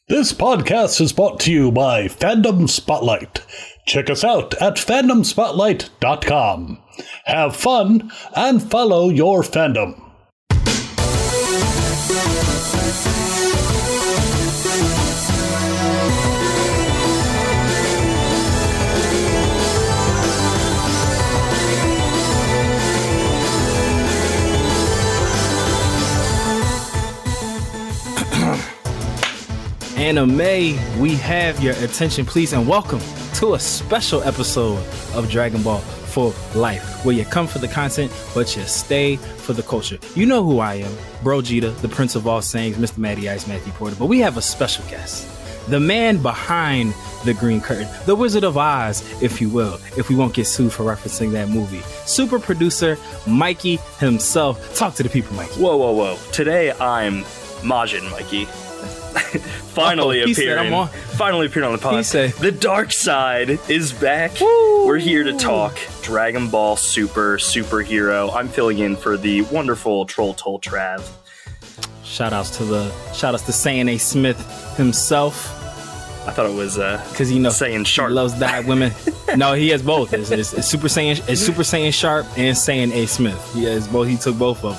This podcast is brought to you by Fandom Spotlight. Check us out at fandomspotlight.com. Have fun and follow your fandom. Anime, we have your attention, please, and welcome to a special episode of Dragon Ball for Life, where you come for the content, but you stay for the culture. You know who I am, Bro Vegeta, the Prince of all sayings, Mr. Matty Ice, Matthew Porter, but we have a special guest, the man behind the green curtain, the Wizard of Oz, if you will, if we won't get sued for referencing that movie. Super Producer Mikey himself. Talk to the people, Mikey. Whoa. Today I'm Majin Mikey. Finally appearing on the pod. The dark side is back. Woo! We're here to talk Dragon Ball Super Superhero. I'm filling in for the wonderful Toll Trav. Shout outs to Saiyan A. Smith himself. I thought it was because Saiyan Sharp. He loves dyed women. No, he has both. It's Super Saiyan Sharp and Saiyan A. Smith. He has both. He took both of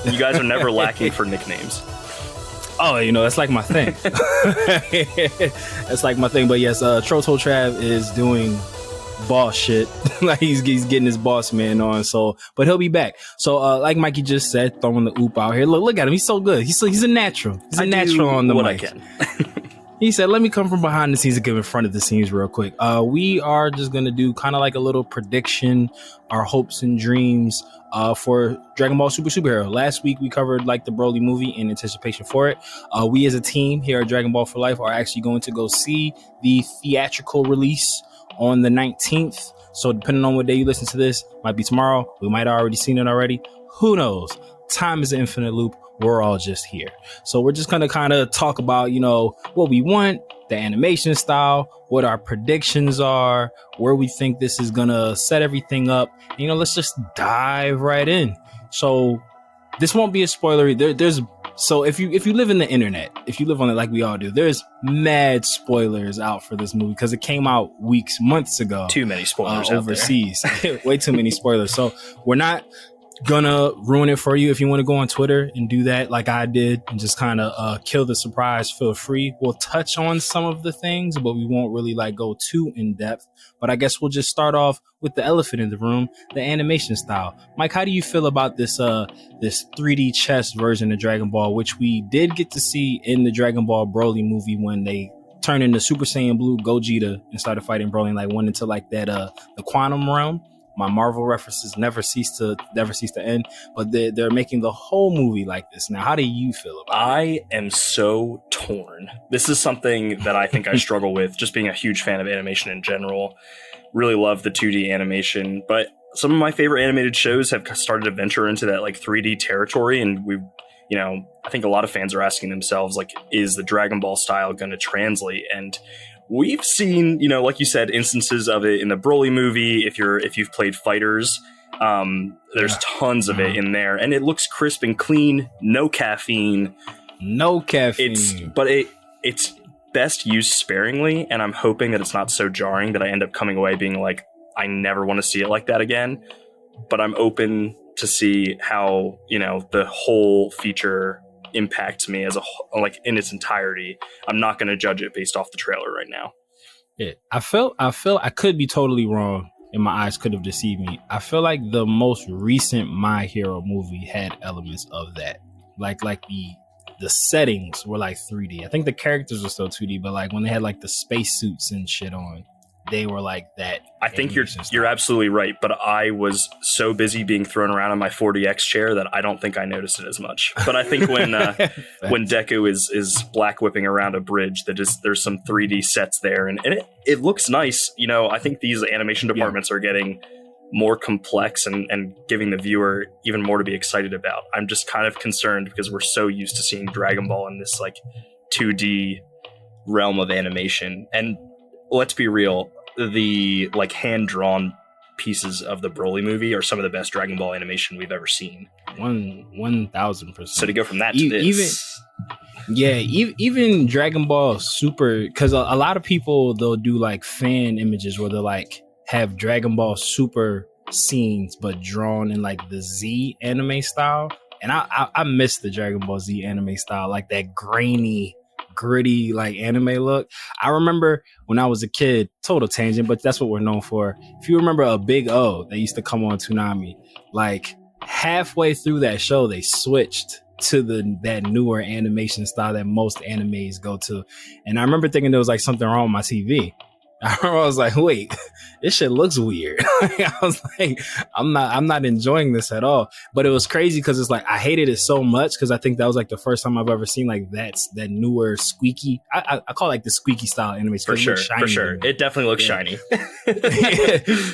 them. You guys are never lacking for nicknames. Oh, that's like my thing. That's like my thing. But yes, Toll Trav is doing boss shit. Like he's getting his boss man on. So, but he'll be back. So, like Mikey just said, throwing the oop out here. Look at him. He's so good. He's a natural. He's a natural on the mic. He said, let me come from behind the scenes and get in front of the scenes real quick. We are just going to do kind of like a little prediction, our hopes and dreams for Dragon Ball Super Superhero. Last week, we covered like the Broly movie in anticipation for it. We as a team here at Dragon Ball for Life are actually going to go see the theatrical release on the 19th. So depending on what day you listen to this, might be tomorrow. We might have already seen it already. Who knows? Time is an infinite loop. We're all just here. So we're just going to kind of talk about, what we want, the animation style, what our predictions are, where we think this is going to set everything up. Let's just dive right in. So this won't be a spoiler. So if you live in the internet, if you live on it like we all do, there's mad spoilers out for this movie because it came out months ago. Too many spoilers overseas. Way too many spoilers. So we're not gonna ruin it for you. If you want to go on Twitter and do that like I did and just kind of kill the surprise, feel free. We'll touch on some of the things, but we won't really go too in depth. But I guess we'll just start off with the elephant in the room, the animation style. Mike, how do you feel about this 3D chess version of Dragon Ball, which we did get to see in the Dragon Ball Broly movie when they turned into Super Saiyan Blue Gogeta and started fighting Broly and went into that the quantum realm. My Marvel references never cease to end, but they're making the whole movie like this. Now, how do you feel about it? I am so torn. This is something that I think I struggle with, just being a huge fan of animation in general. Really love the 2D animation, but some of my favorite animated shows have started to venture into that 3D territory, and I think a lot of fans are asking themselves, is the Dragon Ball style going to translate? And we've seen, like you said, instances of it in the Broly movie. If you've played Fighters, there's tons of it in there, and it looks crisp and clean. No caffeine. It's best used sparingly, and I'm hoping that it's not so jarring that I end up coming away being like, I never want to see it like that again. But I'm open to see how the whole feature impacts me as in its entirety. I'm not going to judge it based off the trailer right now. Yeah, I feel I could be totally wrong, and my eyes could have deceived me. I feel like the most recent My Hero movie had elements of that, like the settings were 3D. I think the characters were still 2D, but when they had the spacesuits and shit on, they were that. I think you're absolutely right, but I was so busy being thrown around on my 40X chair that I don't think I noticed it as much. But I think when Deku is black whipping around a bridge, there's some 3D sets there, and it looks nice. I think these animation departments are getting more complex and giving the viewer even more to be excited about. I'm just kind of concerned because we're so used to seeing Dragon Ball in this 2D realm of animation. And let's be real, the hand-drawn pieces of the Broly movie are some of the best Dragon Ball animation we've ever seen. 1,000%. So to go from that to this, Yeah, even Dragon Ball Super, because a lot of people, they'll do like fan images where they'll like have Dragon Ball Super scenes but drawn in like the Z anime style, and I miss the Dragon Ball Z anime style, like that grainy, gritty like anime look. I remember when I was a kid, total tangent, but that's what we're known for. If you remember a Big O that used to come on Toonami, like halfway through that show they switched to that newer animation style that most animes go to, and I remember thinking there was like something wrong with my TV. I was like, wait, this shit looks weird. I was like, I'm not enjoying this at all. But it was crazy because it's like I hated it so much because I think that was like the first time I've ever seen like that newer squeaky. I call it like the squeaky style animation. For sure. It definitely looks shiny.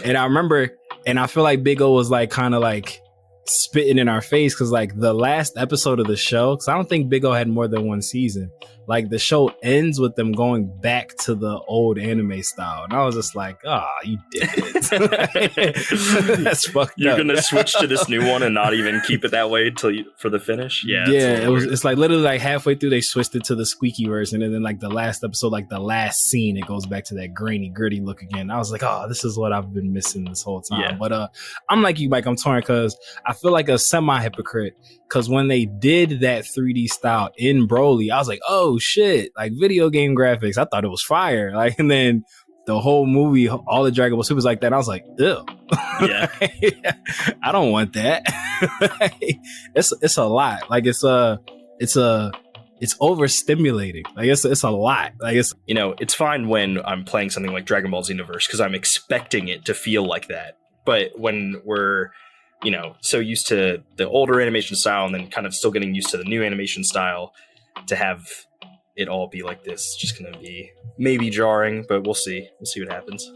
And I remember, and I feel like Big O was like kind of like spitting in our face because like the last episode of the show, because I don't think Big O had more than one season, like the show ends with them going back to the old anime style, and I was just like, you did it. That's fucked You're up. Gonna switch to this new one and not even keep it that way for the finish. It's like literally like halfway through they switched it to the squeaky version, and then like the last episode, like the last scene, it goes back to that grainy gritty look again. I was like, this is what I've been missing this whole time. But I'm like you, Mike, I'm torn because I feel like a semi-hypocrite because when they did that 3D style in Broly, I was like, oh shit, like video game graphics. I thought it was fire. Like, and then the whole movie, all the Dragon Ball Supers like that, I was like, ew. Yeah. I don't want that. It's a lot. Like it's overstimulating. Like it's a lot. Like it's fine when I'm playing something like Dragon Ball Xenoverse because I'm expecting it to feel like that. But when we're so used to the older animation style and then kind of still getting used to the new animation style, to have it all be like this, it's just going to be maybe jarring, but we'll see. We'll see what happens.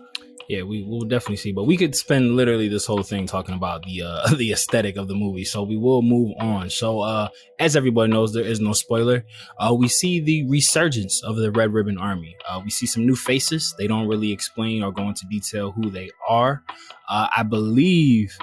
Yeah, we'll definitely see. But we could spend literally this whole thing talking about the aesthetic of the movie. So we will move on. So as everybody knows, there is no spoiler. We see the resurgence of the Red Ribbon Army. We see some new faces. They don't really explain or go into detail who they are. I believe,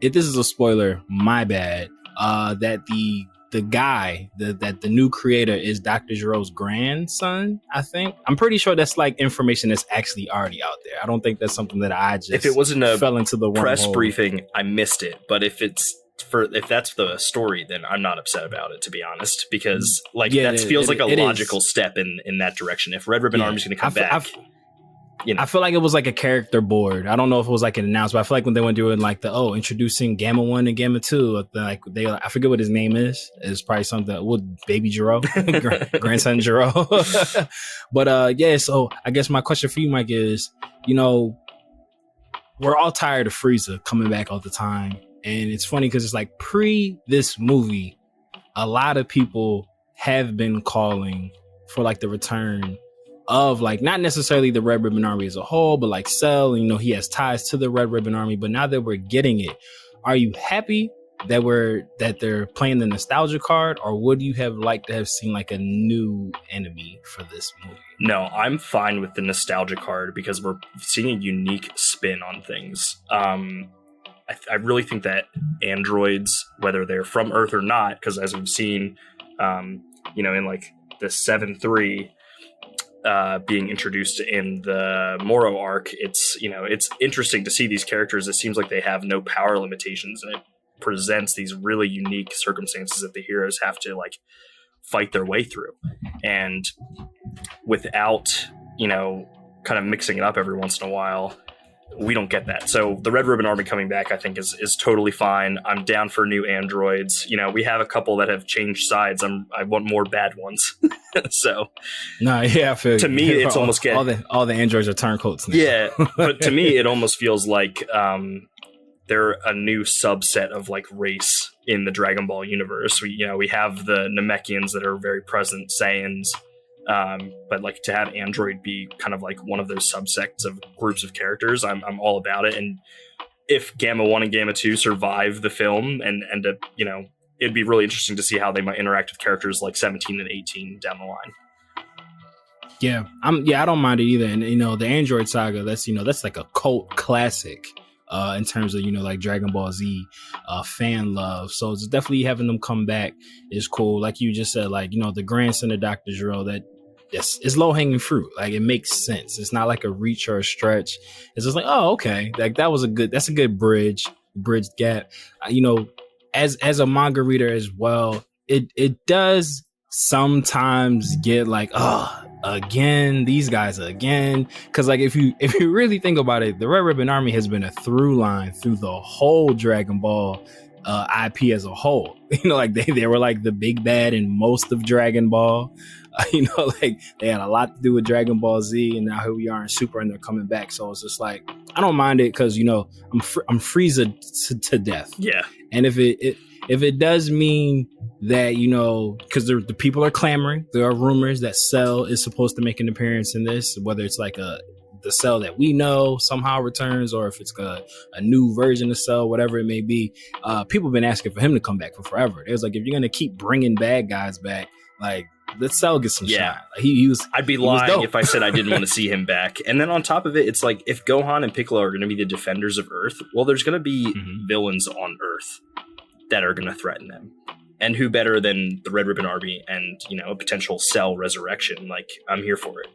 if this is a spoiler, my bad, that the guy, that the new creator is Dr. Giro's grandson, I think. I'm pretty sure that's like information that's actually already out there. I don't think that's something that I just if it wasn't a fell into the press wormhole. briefing, I missed it. But if that's the story, then I'm not upset about it, to be honest, because that feels like a logical step in that direction. If Red Ribbon Army's going to come back. I feel like it was like a character board. I don't know if it was like an announcement, but I feel like when they went doing like introducing Gamma 1 and Gamma 2, like I forget what his name is. It's probably something, Baby Jiro, grandson Jiro. But so I guess my question for you, Mike, is, we're all tired of Frieza coming back all the time. And it's funny because it's like pre this movie, a lot of people have been calling for like the return of like not necessarily the Red Ribbon Army as a whole, but like Cell, he has ties to the Red Ribbon Army. But now that we're getting it, are you happy that they're playing the nostalgia card, or would you have liked to have seen like a new enemy for this movie? No, I'm fine with the nostalgia card because we're seeing a unique spin on things. I really think that androids, whether they're from Earth or not, because as we've seen, in like the 7-3. Being introduced in the Moro arc, it's interesting to see these characters. It seems like they have no power limitations, and it presents these really unique circumstances that the heroes have to like fight their way through, and without kind of mixing it up every once in a while, we don't get that. So the Red Ribbon Army coming back, I think, is totally fine. I'm down for new androids. We have a couple that have changed sides. I want more bad ones. So, I feel to me, it's almost all the androids are turncoats now. Yeah, but to me, it almost feels like they're a new subset of like race in the Dragon Ball universe. We have the Namekians that are very present, Saiyans. But like to have Android be kind of like one of those subsects of groups of characters, I'm all about it. And if Gamma 1 and Gamma 2 survive the film and end up, it'd be really interesting to see how they might interact with characters like 17 and 18 down the line. Yeah, I don't mind it either. And the Android saga, that's like a cult classic in terms of, like Dragon Ball Z fan love. So it's definitely having them come back is cool. Like you just said, like, the grandson of Dr. Gero, it's low hanging fruit. Like, it makes sense. It's not like a reach or a stretch. It's just like, oh, okay. Like, that's a good bridge gap. As a manga reader as well, it does sometimes get like, again, these guys again. Cause like, if you really think about it, the Red Ribbon Army has been a through line through the whole Dragon Ball IP as a whole. Like they were like the big bad in most of Dragon Ball. Like they had a lot to do with Dragon Ball Z, and now here we are in Super, and they're coming back. So it's just like, I don't mind it because I'm Frieza to death. Yeah, and if it does mean that because the people are clamoring, there are rumors that Cell is supposed to make an appearance in this, whether it's like the Cell that we know somehow returns, or if it's a new version of Cell, whatever it may be. People have been asking for him to come back for forever. It was like, if you're gonna keep bringing bad guys back, like, let Cell get some shine. Like, I'd be lying if I said I didn't want to see him back. And then on top of it, it's like, if Gohan and Piccolo are going to be the defenders of Earth, well, there's going to be villains on Earth that are going to threaten them. And who better than the Red Ribbon Army and, a potential Cell resurrection? Like, I'm here for it.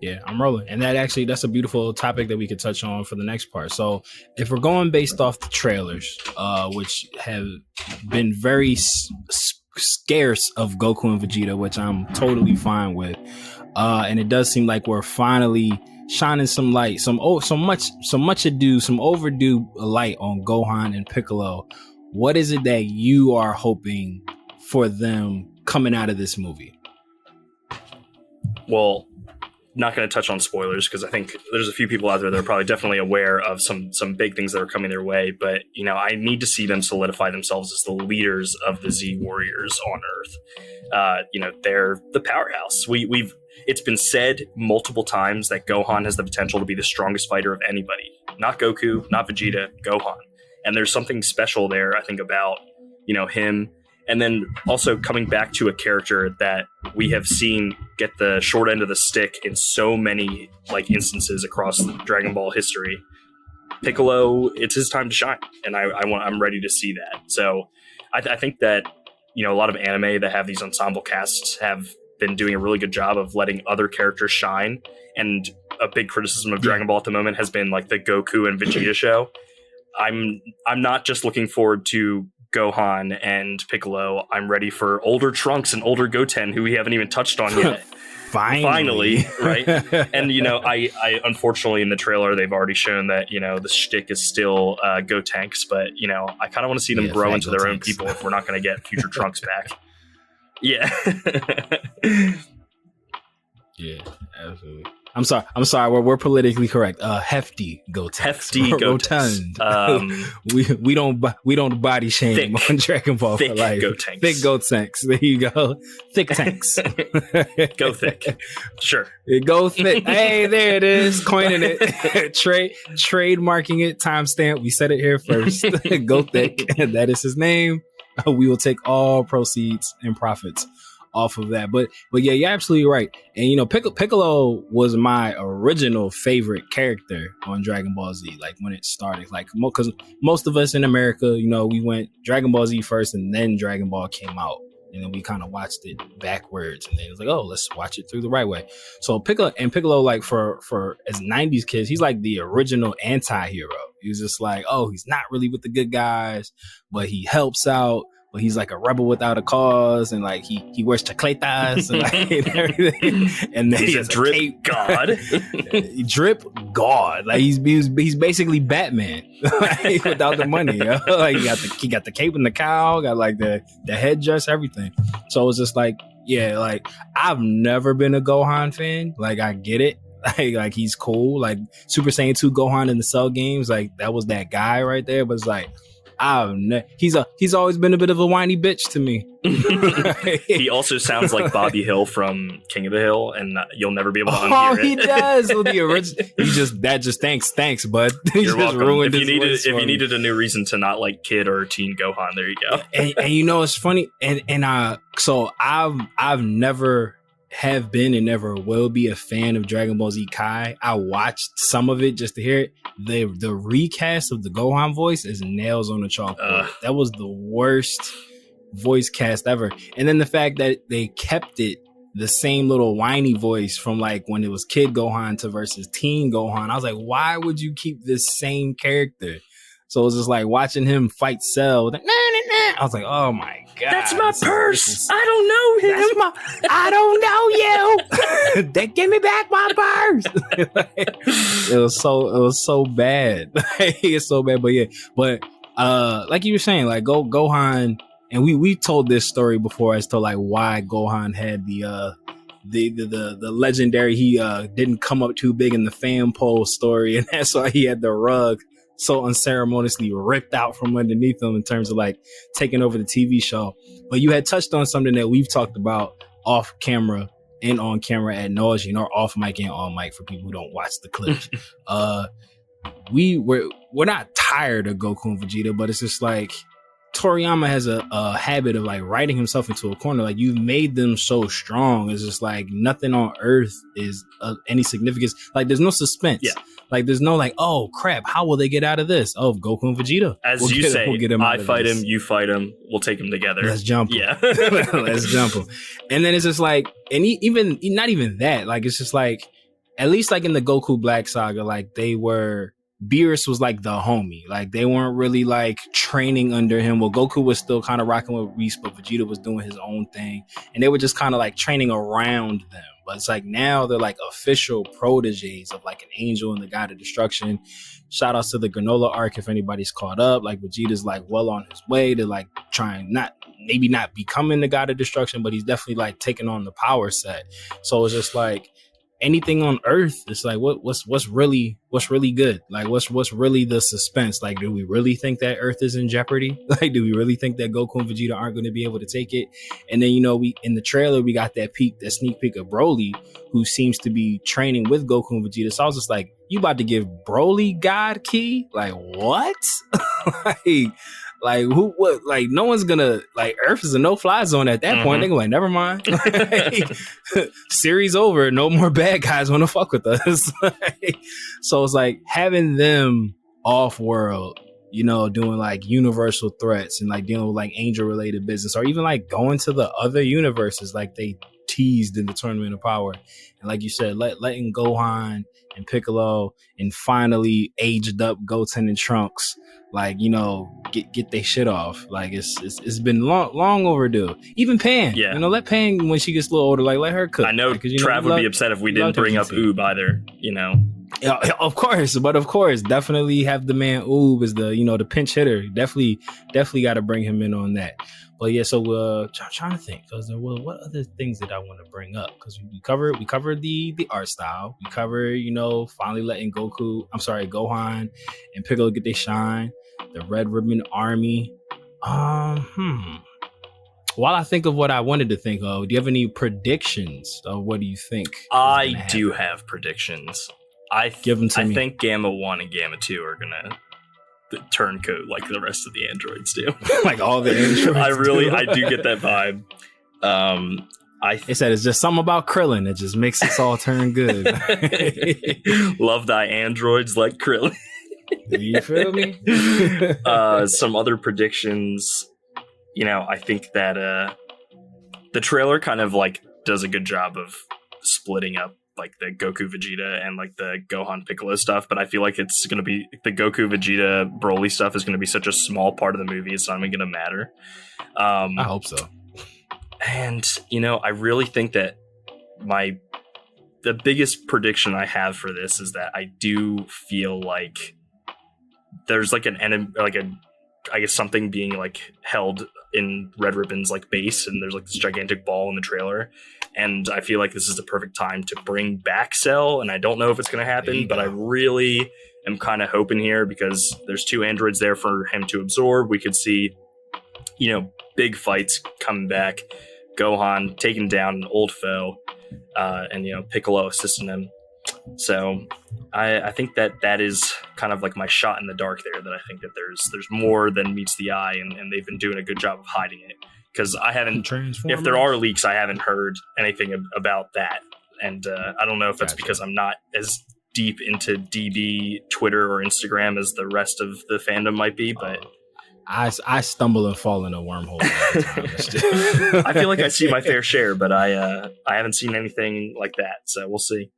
Yeah, I'm rolling. And that's a beautiful topic that we could touch on for the next part. So if we're going based off the trailers, which have been very scarce of Goku and Vegeta, which I'm totally fine with. And it does seem like we're finally shining some light, some overdue light on Gohan and Piccolo. What is it that you are hoping for them coming out of this movie? Well, not going to touch on spoilers because I think there's a few people out there that are probably definitely aware of some big things that are coming their way. But, I need to see them solidify themselves as the leaders of the Z Warriors on Earth. They're the powerhouse. It's been said multiple times that Gohan has the potential to be the strongest fighter of anybody. Not Goku, not Vegeta, Gohan. And there's something special there, I think, about, him. And then also coming back to a character that we have seen get the short end of the stick in so many instances across Dragon Ball history. Piccolo, it's his time to shine, and I'm ready to see that. So I think that a lot of anime that have these ensemble casts have been doing a really good job of letting other characters shine. And a big criticism of Dragon Ball at the moment has been like the Goku and Vegeta show. I'm not just looking forward to Gohan and Piccolo. I'm ready for older Trunks and older Goten, who we haven't even touched on yet. Finally, right? And I unfortunately in the trailer they've already shown that the shtick is still Gotenks, but I kind of want to see them grow into their own people if we're not going to get future Trunks back. Yeah. Yeah, absolutely. I'm sorry. We're politically correct. Hefty Gotenks. Hefty Gotenks. Rotund. We don't body shame on Dragon Ball for life. Gotenks. Thick Gotenks. There you go. Thick tanks. Go thick. Sure. Go thick. Hey, there it is. Coining it. Trademarking it. Timestamp. We said it here first. Go thick. That is his name. We will take all proceeds and profits off of that. But yeah, you're absolutely right. And Piccolo was my original favorite character on Dragon Ball Z, like when it started, like because most of us in America, we went Dragon Ball Z first and then Dragon Ball came out, and then we kind of watched it backwards, and then it's like, oh, let's watch it through the right way. So Piccolo, like for as 90s kids, he's like the original anti-hero. He was just like, oh, he's not really with the good guys, but he helps out. But he's like a rebel without a cause, and like he wears chacletas and, and everything. And then he's a drip god. Drip god. Like he's basically Batman without the money. Like he got the cape and the cowl, got like the headdress, everything. So it's just like, yeah, like I've never been a Gohan fan. Like I get it. Like he's cool. Like Super Saiyan 2 Gohan in the Cell games, like that was that guy right there. But it's like, he's always been a bit of a whiny bitch to me. He also sounds like Bobby Hill from King of the Hill, and you'll never be able to unhear it. He does. Well, the original. Thanks, bud. You're welcome. Ruined if you needed a new reason to not like kid or teen Gohan, there you go. And it's funny. So I've never have been and never will be a fan of Dragon Ball Z Kai. I watched some of it just to hear it. The recast of the Gohan voice is nails on the chalkboard. That was the worst voice cast ever. And then the fact that they kept it the same little whiny voice from like when it was Kid Gohan to versus Teen Gohan. I was like, why would you keep this same character? So it was just like watching him fight Cell. Like, nah, nah, nah. I was like, oh my God. That's my purse. I don't know him. I don't know you. They give me back my purse. It was so bad. It's so bad. But yeah, like you were saying, like Gohan, and we told this story before as to like why Gohan had the legendary he didn't come up too big in the fan pole story, and that's why he had the rug so unceremoniously ripped out from underneath him in terms of like taking over the TV show. But you had touched on something that we've talked about off camera and on camera ad nauseum, or off mic and on mic for people who don't watch the clips. We're not tired of Goku and Vegeta, but it's just like Toriyama has a habit of like writing himself into a corner. Like, you've made them so strong. It's just like nothing on earth is any significance. Like, there's no suspense. Yeah. Like, there's no like, oh crap, how will they get out of this? Oh, Goku and Vegeta. As we'll you say, I fight him, you fight him, we'll take him together. Let's jump him. Yeah. Let's jump him. And then it's just like, and even not even that. Like, it's just like, at least like in the Goku Black Saga, like Beerus was like the homie. Like, they weren't really like training under him. Well, Goku was still kind of rocking with Whis, but Vegeta was doing his own thing. And they were just kind of like training around them. But it's like now they're like official proteges of like an angel and the god of destruction. Shout outs to the Granola arc if anybody's caught up. Like, Vegeta's like well on his way to like trying maybe not becoming the god of destruction, but he's definitely like taking on the power set. So it's just like anything on Earth, it's like what's really good? Like, what's really the suspense? Like, do we really think that Earth is in jeopardy? Like, do we really think that Goku and Vegeta aren't going to be able to take it? And then, we in the trailer we got that sneak peek of Broly, who seems to be training with Goku and Vegeta. So I was just like, you about to give Broly God Key? Like, what? Like who? What? Like, no one's gonna like. Earth is a no-fly zone at that point. They're like, never mind. Series over. No more bad guys want to fuck with us. So it's like having them off-world, doing like universal threats and like dealing with like angel-related business, or even like going to the other universes, like they teased in the Tournament of Power. And like you said, letting Gohan and Piccolo and finally aged up Goten and Trunks, like, get their shit off. Like, it's been long overdue. Even Pan, let Pan, when she gets a little older, like, let her cook. I know, like, Trav would be upset if we didn't bring up Oob either, Yeah, of course, definitely have the man Oob as the, the pinch hitter. Definitely got to bring him in on that. But yeah, so I'm trying to think, because what other things did I want to bring up? Because we covered the art style. We covered, finally letting Gohan and Piccolo get their shine. The Red Ribbon Army. While I think of what I wanted to think of, do you have any predictions of what do you think? I do have predictions. Give them to me. I think Gamma 1 and Gamma 2 are gonna turncoat like the rest of the androids do. Like all the androids. I do get that vibe. They said it's just something about Krillin that just makes us all turn good. Love thy androids like Krillin. You feel me? Some other predictions. I think that the trailer kind of like does a good job of splitting up like the Goku Vegeta and like the Gohan Piccolo stuff, but I feel like it's going to be the Goku Vegeta Broly stuff is going to be such a small part of the movie, it's not even going to matter. I hope so. And I really think that the biggest prediction I have for this is that I do feel like there's like an enemy, like I guess something being like held in Red Ribbon's like base, and there's like this gigantic ball in the trailer, and I feel like this is the perfect time to bring back Cell, and I don't know if it's going to happen, but I really am kind of hoping here because there's 2 androids there for him to absorb. We could see, big fights coming back, Gohan taking down an old foe, and Piccolo assisting him. So I think that is kind of like my shot in the dark there, that I think that there's more than meets the eye, and they've been doing a good job of hiding it. because I haven't. Transformers? If there are leaks, I haven't heard anything about that, and I don't know if that's because I'm not as deep into DB Twitter or Instagram as the rest of the fandom might be, but. I stumble and fall in a wormhole all the time. I feel like I see my fair share, but I haven't seen anything like that, so we'll see.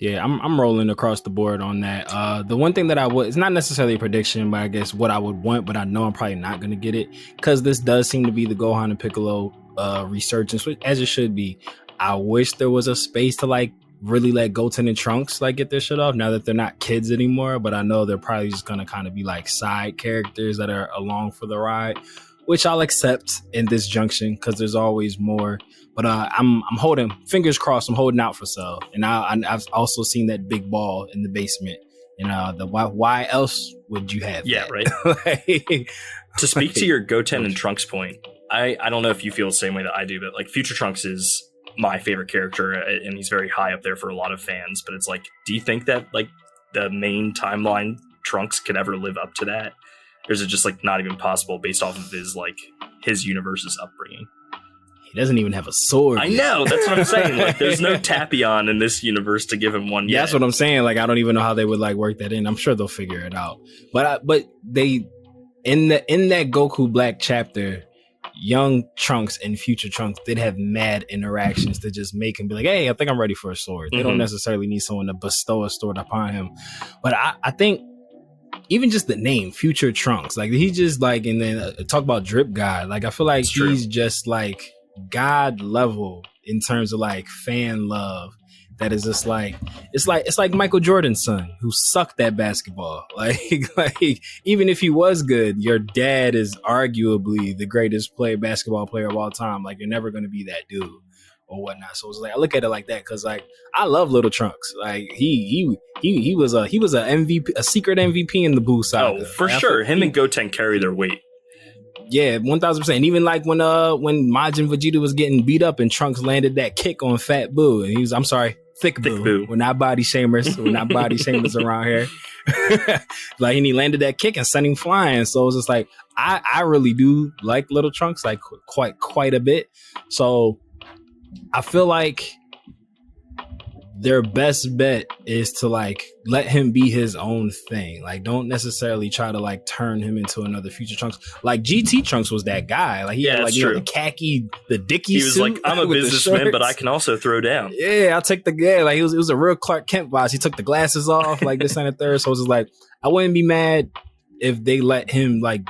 Yeah, I'm rolling across the board on that. The one thing that I would, it's not necessarily a prediction, but I guess what I would want, but I know I'm probably not going to get it, because this does seem to be the Gohan and Piccolo resurgence, as it should be. I wish there was a space to like really let Goten and Trunks like get their shit off now that they're not kids anymore, but I know they're probably just gonna kind of be like side characters that are along for the ride, which I'll accept in this junction because there's always more. But I'm holding fingers crossed. I'm holding out for Cell, and I've also seen that big ball in the basement. And why else would you have? Yeah, that? right. To speak to your Goten and Trunks point, I don't know if you feel the same way that I do, but like Future Trunks is my favorite character, and he's very high up there for a lot of fans. But it's like, do you think that like the main timeline Trunks could ever live up to that, or is it just like not even possible based off of his universe's upbringing? He doesn't even have a sword. I know, that's what I'm saying. Like, there's no Tapion in this universe to give him one yet. Yeah, that's what I'm saying. Like, I don't even know how they would like work that in. I'm sure they'll figure it out. But they in that Goku Black chapter, young Trunks and future Trunks did have mad interactions to just make him be like, hey, I think I'm ready for a sword. They don't necessarily need someone to bestow a sword upon him. But I think even just the name, Future Trunks, like he just like, and then talk about Drip God. Like, I feel like he's just like God level in terms of like fan love. That is just like, it's like Michael Jordan's son who sucked at basketball. Like even if he was good, your dad is arguably the greatest basketball player of all time. Like, you're never going to be that dude or whatnot. So it's like, I look at it like that. Cause like, I love Little Trunks. Like he was a MVP, a secret MVP in the Boo saga. Oh, for sure. Him and Goten carry their weight. Yeah, 1000%. And even like when Majin Vegeta was getting beat up and Trunks landed that kick on Fat Boo, and he was, I'm sorry, Thick Boo. We're not body shamers. We're not body shamers around here. Like, and he landed that kick and sent him flying. So it's just like, I really do like Little Trunks, like quite a bit. So I feel like their best bet is to like let him be his own thing. Like, don't necessarily try to like turn him into another Future Trunks. Like GT Trunks was that guy. Like, he had like, the khaki, the Dickie suit. He was like, I'm a businessman, but I can also throw down. Yeah, I'll take like it was a real Clark Kent vibes. He took the glasses off, like this and the third. So it's just like, I wouldn't be mad if they let him like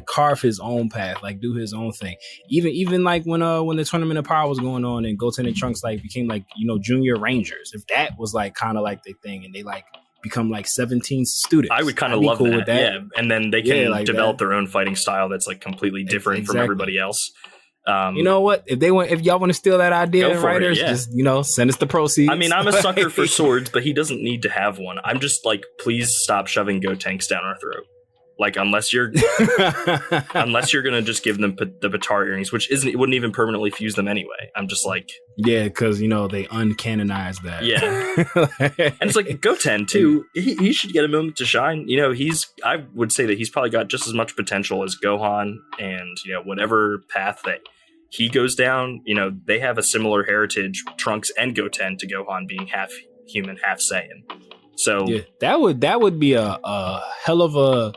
carve his own path, like do his own thing. Even like when the Tournament of Power was going on and Goten and Trunks like became like, junior Rangers. If that was like kind of like the thing and they like become like 17 students, I would kind of love that. Yeah, and then they can like develop their own fighting style that's like completely different from everybody else. You know what? If y'all want to steal that idea, writers, just send us the proceeds. I mean, I'm a sucker for swords, but he doesn't need to have one. I'm just like, please stop shoving Gotenks down our throat. Like, unless you're gonna just give them the Batar earrings, which wouldn't even permanently fuse them anyway. I'm just like, yeah, because they uncanonized that. Yeah, and it's like Goten too. He should get a moment to shine. I would say that he's probably got just as much potential as Gohan, and whatever path that he goes down, they have a similar heritage, Trunks and Goten, to Gohan being half human, half Saiyan. So yeah, that would be a hell of a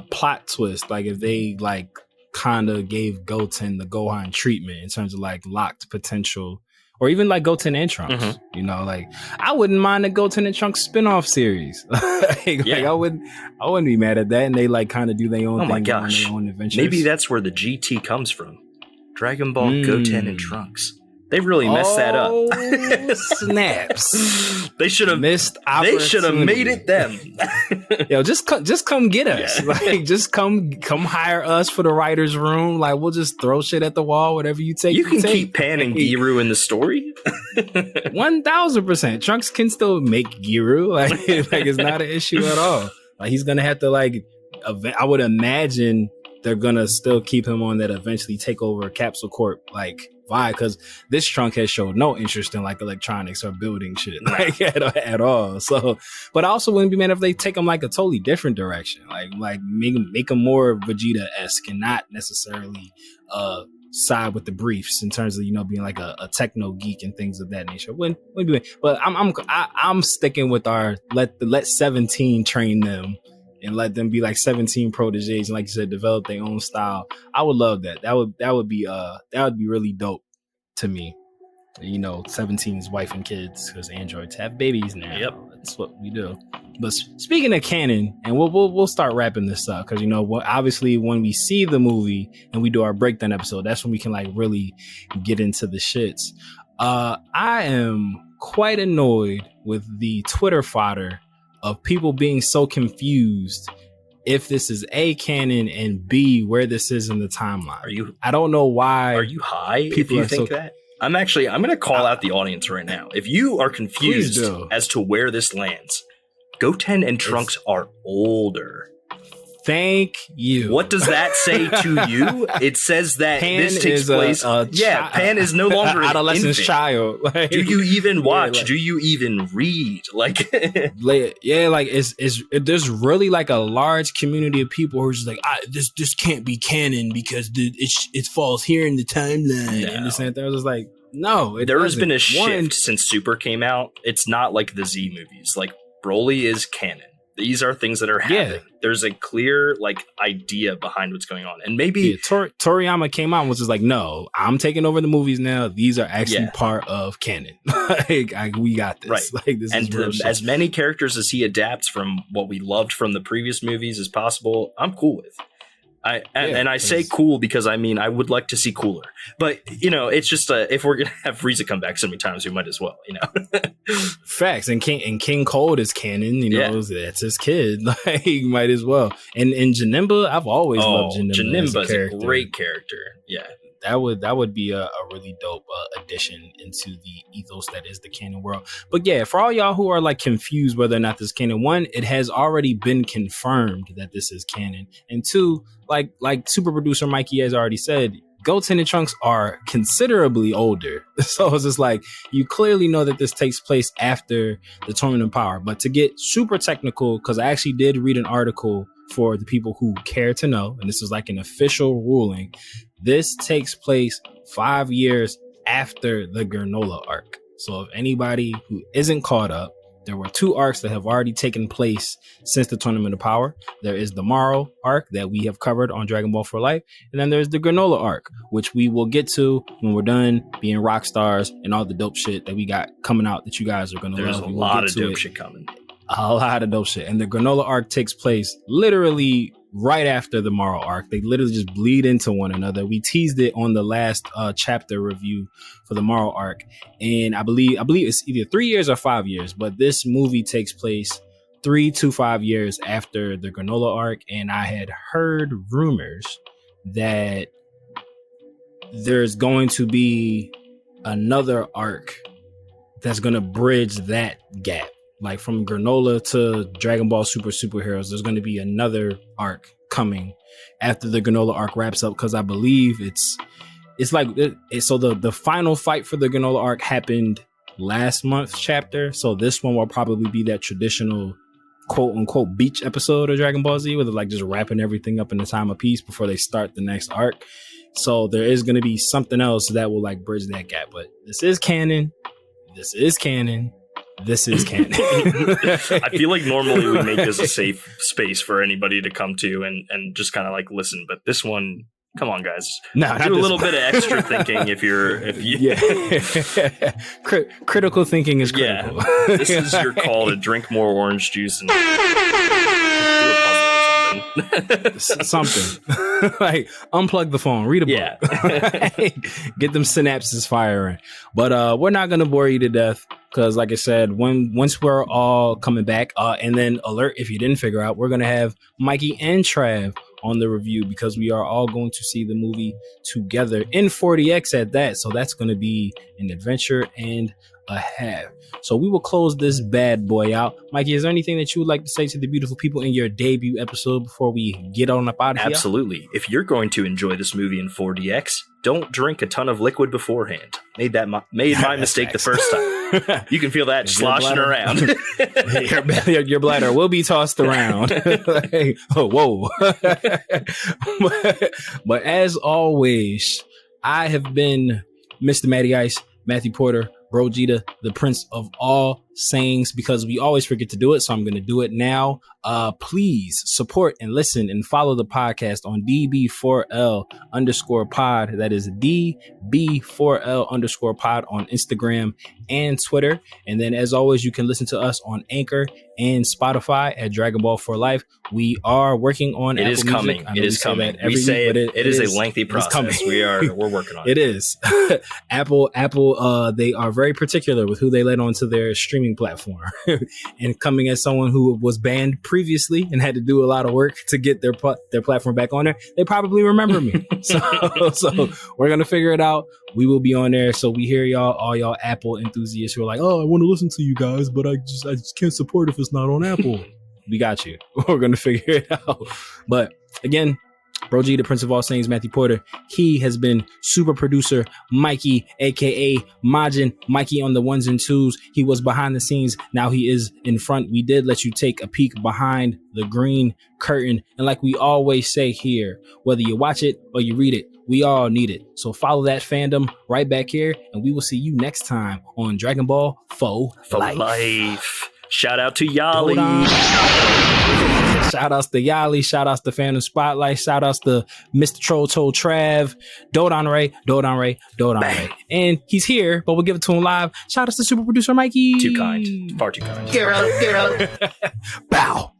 plot twist, like if they like kind of gave Goten the Gohan treatment in terms of like locked potential, or even like Goten and Trunks. Like I wouldn't mind a Goten and Trunks spin-off series. I wouldn't be mad at that, and they like kind of do their own thing. Oh my gosh, their own adventures. Maybe that's where the GT comes from. Dragon Ball Goten and Trunks. They really messed that up. Snaps! They should have missed. They should have made it them. Yo, just come get us. Yeah. Like, just come hire us for the writers' room. Like, we'll just throw shit at the wall. Whatever you take, you can keep Pan and Giru in the story. 1000%. Trunks can still make Giru. Like it's not an issue at all. Like, he's gonna have to like. I would imagine they're gonna still keep him on that eventually take over Capsule Corp like vibe, because this Trunk has showed no interest in like electronics or building shit like at all. So, but I also wouldn't be mad if they take him like a totally different direction, like make him more Vegeta-esque and not necessarily side with the briefs in terms of, you know, being like a techno geek and things of that nature. Wouldn't be mad. But I'm sticking with our let 17 train them and let them be like 17 proteges and, like you said, develop their own style. I would love that. That would be really dope to me. You know, 17's wife and kids, because androids have babies now. Yep, that's what we do. But speaking of canon, and we'll start wrapping this up, because, you know, obviously when we see the movie and we do our breakdown episode, that's when we can like really get into the shits. I am quite annoyed with the Twitter fodder of people being so confused if this is A, canon, and B, where this is in the timeline. I don't know why. Are you high if you think that? I'm going to call out the audience right now. If you are confused as to where this lands, Goten and Trunks are older. Thank you. What does that say to you? It says that Pan this takes place. Pan is no longer an adolescent infant. child. Like, do you even watch? Do you even read? Like, there's really like a large community of people who are just like, this can't be canon because it falls here in the timeline. No. And this and that. I was just like, no. There has been a shift since Super came out. It's not like the Z movies. Like, Broly is canon. These are things that are happening. Yeah. There's a clear like idea behind what's going on, and maybe Toriyama came out and was just like, "No, I'm taking over the movies now. These are actually part of canon. We got this. Right. Like this and is as many characters as he adapts from what we loved from the previous movies as possible, I'm cool with. I say cool because I mean I would like to see cooler, but you know it's just if we're gonna have Frieza come back so many times, we might as well, you know. Facts. And King Cold is canon, you know, that's his kid. Like, might as well. And Janemba, I've always loved Janemba. Janemba's a great character. Yeah. That would be a really dope addition into the ethos that is the canon world. But yeah, for all y'all who are like confused whether or not this is canon, one, it has already been confirmed that this is canon, and two, like Super Producer Mikey has already said, Goten and Trunks are considerably older. So it's just like, you clearly know that this takes place after the Tournament of Power. But to get super technical, because I actually did read an article for the people who care to know, and this is like an official ruling, this takes place 5 years after the Granola arc. So if anybody who isn't caught up, there were 2 arcs that have already taken place since the Tournament of Power. There is the Morrow arc that we have covered on Dragon Ball for Life. And then there's the Granola arc, which we will get to when we're done being rock stars and all the dope shit that we got coming out that you guys are going to love. There's a lot of dope shit coming. A lot of dope shit. And the Granola arc takes place literally right after the Morrow arc. They literally just bleed into one another. We teased it on the last chapter review for the Morrow arc, and I believe it's either 3 years or 5 years, but this movie takes place 3 to 5 years after the Granola arc. And I had heard rumors that there's going to be another arc that's going to bridge that gap. Like from Granola to Dragon Ball Super Superheroes, there's going to be another arc coming after the Granola arc wraps up, because I believe it's like so the final fight for the Granola arc happened last month's chapter. So this one will probably be that traditional quote unquote beach episode of Dragon Ball Z, where they're like just wrapping everything up in a time of peace before they start the next arc. So there is going to be something else that will like bridge that gap. But this is canon. This is canon. This is canon. I feel like normally we make this a safe space for anybody to come to and just kind of like listen, but this one, come on, guys, do a little bit of extra thinking. If you critical thinking is critical. Yeah, this is your call to drink more orange juice and do a puzzle or something. Like unplug the phone, read a book, get them synapses firing. But we're not gonna bore you to death, because like I said, once we're all coming back, and then alert if you didn't figure out, we're gonna have Mikey and Trav on the review, because we are all going to see the movie together in 40X at that. So that's going to be an adventure and a half. So we will close this bad boy out. Mikey, is there anything that you would like to say to the beautiful people in your debut episode before we get on up out of here? Absolutely. If you're going to enjoy this movie in 4DX, don't drink a ton of liquid beforehand. Made my mistake the first time. You can feel that sloshing around. Your bladder will be tossed around. Like, oh, whoa. But as always, I have been Mr. Matty Ice, Matthew Porter, Bro Vegeta, the Prince of all sayings, because we always forget to do it. So I'm going to do it now. Please support and listen and follow the podcast on DB4L_pod. That is DB4L_pod on Instagram and Twitter. And then as always, you can listen to us on Anchor and Spotify at Dragonball for Life. We are working on It Apple is coming. Music. It is coming. We say it is a lengthy process. We're working on it. It is. Apple, they are very particular with who they let onto their streaming platform. And coming as someone who was banned previously and had to do a lot of work to get their platform back on there, they probably remember me. So we're gonna figure it out. We will be on there. So we hear y'all, all y'all Apple enthusiasts who are like, oh, I want to listen to you guys, but I just can't support if it's not on Apple. We got you. We're gonna figure it out. But again, Bro G, the Prince of all sayings, Matthew Porter. He has been Super Producer Mikey, aka Majin Mikey on the ones and twos. He was behind the scenes. Now he is in front. We did let you take a peek behind the green curtain. And like we always say here, whether you watch it or you read it, we all need it. So follow that fandom right back here, and we will see you next time on Dragon Ball for Life. Shout out to Yali. Shout outs to Yali. Shout outs to Phantom Spotlight. Shout outs to Mr. Troll Toll Trav. Dodon Ray. And he's here, but we'll give it to him live. Shout outs to Super Producer Mikey. Too kind. Far too kind. Get out. Bow.